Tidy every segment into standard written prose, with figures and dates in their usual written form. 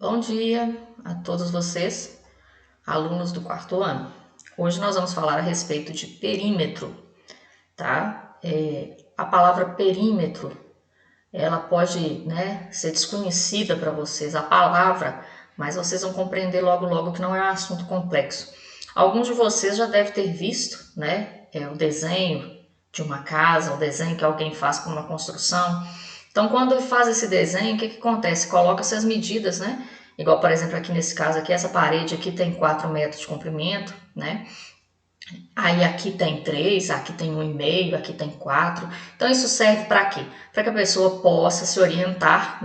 Bom dia a todos vocês, alunos do quarto ano. Hoje nós vamos falar a respeito de perímetro, tá? A palavra perímetro, ela pode, ser desconhecida para vocês, a palavra, mas vocês vão compreender logo que não é um assunto complexo. Alguns de vocês já devem ter visto, o desenho de uma casa, o desenho que alguém faz para uma construção. Então, quando faz esse desenho, o que acontece? Coloca-se as medidas, Igual, por exemplo, aqui nesse caso aqui, essa parede aqui tem 4 metros de comprimento, Aí aqui tem 3, aqui tem 1,5, aqui tem 4. Então, isso serve para quê? Para que a pessoa possa se orientar,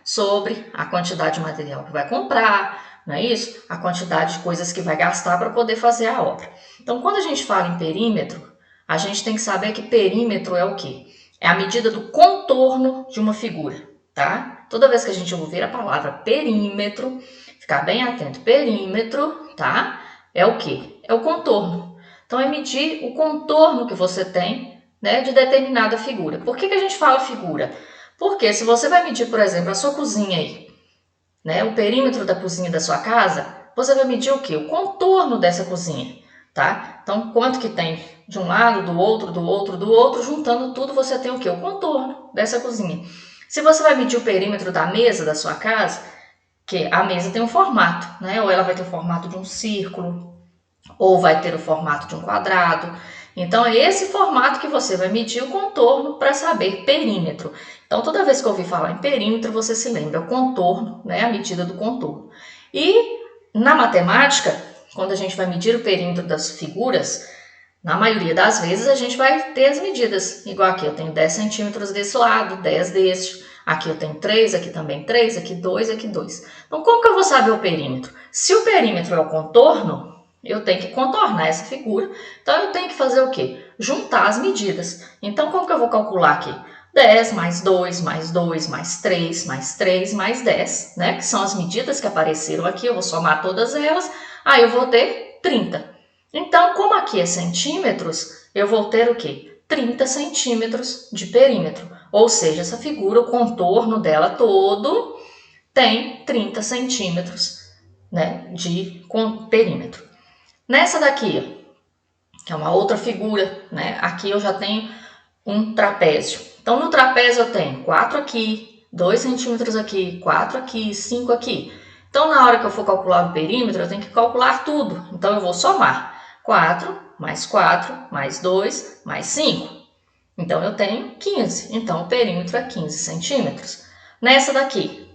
sobre a quantidade de material que vai comprar, não é isso? A quantidade de coisas que vai gastar para poder fazer a obra. Então, quando a gente fala em perímetro, a gente tem que saber que perímetro é o quê? É a medida do contorno de uma figura, tá? Toda vez que a gente ouvir a palavra perímetro, ficar bem atento. Perímetro, tá? É o quê? É o contorno. Então, é medir o contorno que você tem, de determinada figura. Por que a gente fala figura? Porque se você vai medir, por exemplo, a sua cozinha aí, o perímetro da cozinha da sua casa, você vai medir o quê? O contorno dessa cozinha, tá? Então, quanto que tem de um lado, do outro, juntando tudo, você tem o quê? O contorno dessa cozinha. Se você vai medir o perímetro da mesa da sua casa, que a mesa tem um formato, Ou ela vai ter o formato de um círculo, ou vai ter o formato de um quadrado. Então, é esse formato que você vai medir o contorno para saber perímetro. Então, toda vez que eu ouvir falar em perímetro, você se lembra o contorno, a medida do contorno. E na matemática, quando a gente vai medir o perímetro das figuras, na maioria das vezes a gente vai ter as medidas. Igual aqui, eu tenho 10 centímetros desse lado, 10 deste. Aqui eu tenho 3, aqui também 3, aqui 2, aqui 2. Então, como que eu vou saber o perímetro? Se o perímetro é o contorno, eu tenho que contornar essa figura. Então, eu tenho que fazer o quê? Juntar as medidas. Então, como que eu vou calcular aqui? 10 mais 2, mais 2, mais 3, mais 3, mais 10, Que são as medidas que apareceram aqui. Eu vou somar todas elas. Aí, eu vou ter 30. Então, como aqui é centímetros, eu vou ter o quê? 30 centímetros de perímetro. Ou seja, essa figura, o contorno dela todo tem 30 centímetros de perímetro. Nessa daqui, que é uma outra figura, aqui eu já tenho um trapézio. Então, no trapézio eu tenho 4 aqui, 2 centímetros aqui, 4 aqui, 5 aqui. Então, na hora que eu for calcular o perímetro, eu tenho que calcular tudo. Então, eu vou somar 4, mais 2, mais 5. Então, eu tenho 15. Então, o perímetro é 15 centímetros. Nessa daqui,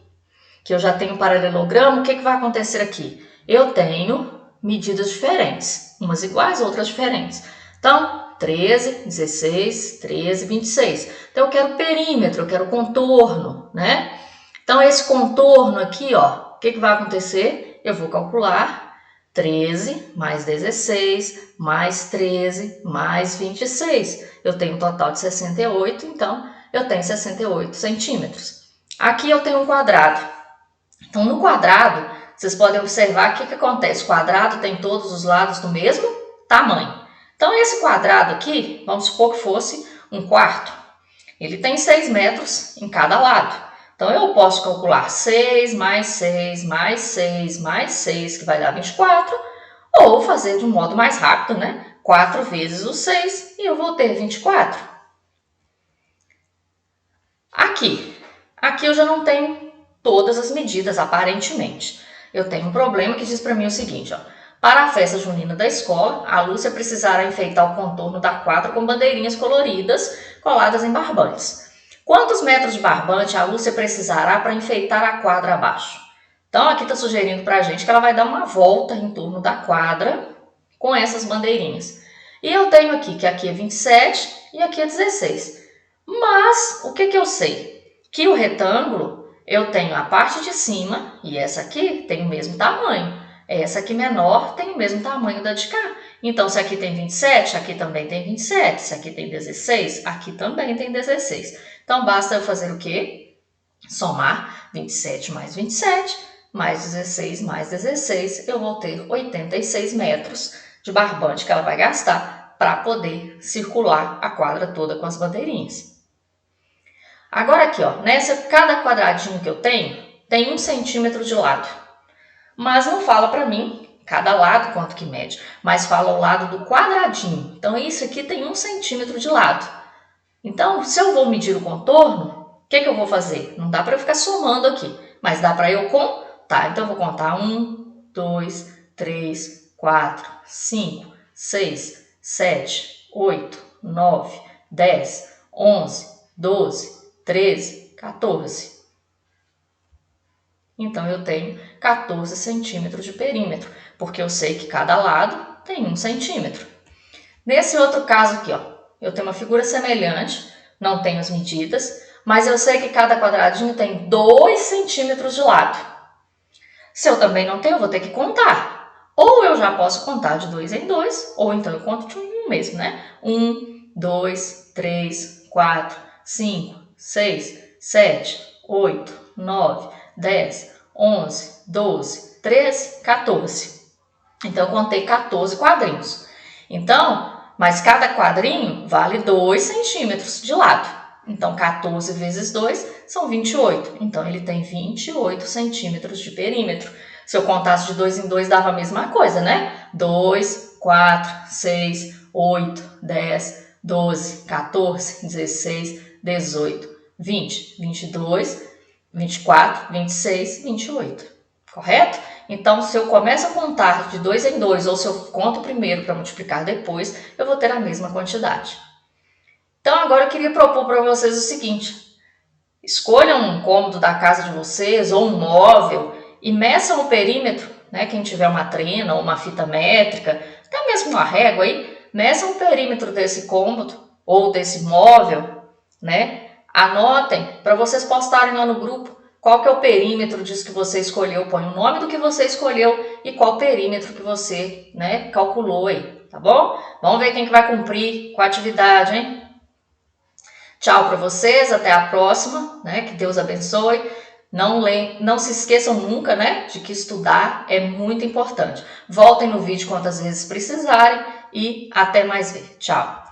que eu já tenho um paralelogramo, o que vai acontecer aqui? Eu tenho medidas diferentes, umas iguais, outras diferentes. Então, 13, 16, 13, 26. Então, eu quero perímetro, eu quero contorno, Então, esse contorno aqui, ó, o que vai acontecer? Eu vou calcular 13 mais 16 mais 13 mais 26. Eu tenho um total de 68, então eu tenho 68 centímetros. Aqui eu tenho um quadrado. Então, no quadrado, vocês podem observar que acontece. O quadrado tem todos os lados do mesmo tamanho. Então, esse quadrado aqui, vamos supor que fosse um quarto. Ele tem 6 metros em cada lado. Então, eu posso calcular 6 mais 6 mais 6 mais 6, que vai dar 24. Ou fazer de um modo mais rápido, 4 vezes o 6 e eu vou ter 24. Aqui eu já não tenho todas as medidas, aparentemente. Eu tenho um problema que diz para mim o seguinte, ó. Para a festa junina da escola, a Lúcia precisará enfeitar o contorno da quadra com bandeirinhas coloridas coladas em barbantes. Quantos metros de barbante a Lúcia precisará para enfeitar a quadra abaixo? Então, aqui está sugerindo para a gente que ela vai dar uma volta em torno da quadra com essas bandeirinhas. E eu tenho aqui que aqui é 27 e aqui é 16. Mas, o que eu sei? Que o retângulo, eu tenho a parte de cima e essa aqui tem o mesmo tamanho. Essa aqui menor tem o mesmo tamanho da de cá. Então, se aqui tem 27, aqui também tem 27. Se aqui tem 16, aqui também tem 16. Então, basta eu fazer o quê? Somar 27 mais 27, mais 16 mais 16. Eu vou ter 86 metros de barbante que ela vai gastar para poder circular a quadra toda com as bandeirinhas. Agora aqui, ó, cada quadradinho que eu tenho, tem 1 centímetro de lado. Mas não fala para mim cada lado quanto que mede, mas fala o lado do quadradinho. Então, isso aqui tem 1 centímetro de lado. Então, se eu vou medir o contorno, o que eu vou fazer? Não dá para eu ficar somando aqui, mas dá para eu contar. Então, eu vou contar 1, 2, 3, 4, 5, 6, 7, 8, 9, 10, 11, 12, 13, 14. Então, eu tenho 14 centímetros de perímetro, porque eu sei que cada lado tem 1 centímetro. Nesse outro caso aqui, ó, eu tenho uma figura semelhante, não tenho as medidas, mas eu sei que cada quadradinho tem 2 centímetros de lado. Se eu também não tenho, eu vou ter que contar. Ou eu já posso contar de 2 em 2, ou então eu conto de 1 mesmo, né? 1, 2, 3, 4, 5, 6, 7, 8, 9, 10, 11, 12, 13, 14. Então, eu contei 14 quadrinhos. Então, mas cada quadrinho vale 2 centímetros de lado. Então, 14 vezes 2 são 28. Então, ele tem 28 centímetros de perímetro. Se eu contasse de 2 em 2, dava a mesma coisa, né? 2, 4, 6, 8, 10, 12, 14, 16, 18, 20, 22, 24, 26, 28. Correto? Então, se eu começo a contar de 2 em 2, ou se eu conto primeiro para multiplicar depois, eu vou ter a mesma quantidade. Então, agora eu queria propor para vocês o seguinte. Escolham um cômodo da casa de vocês, ou um móvel, e meçam o perímetro, né? Quem tiver uma trena ou uma fita métrica, até mesmo uma régua aí, meçam o perímetro desse cômodo ou desse móvel, né? Anotem para vocês postarem lá no grupo qual que é o perímetro disso que você escolheu. Põe o nome do que você escolheu e qual perímetro que você, né, calculou aí, tá bom? Vamos ver quem que vai cumprir com a atividade, hein? Tchau para vocês, até a próxima, né? Que Deus abençoe. Não se esqueçam nunca, né, de que estudar é muito importante. Voltem no vídeo quantas vezes precisarem e até mais ver. Tchau!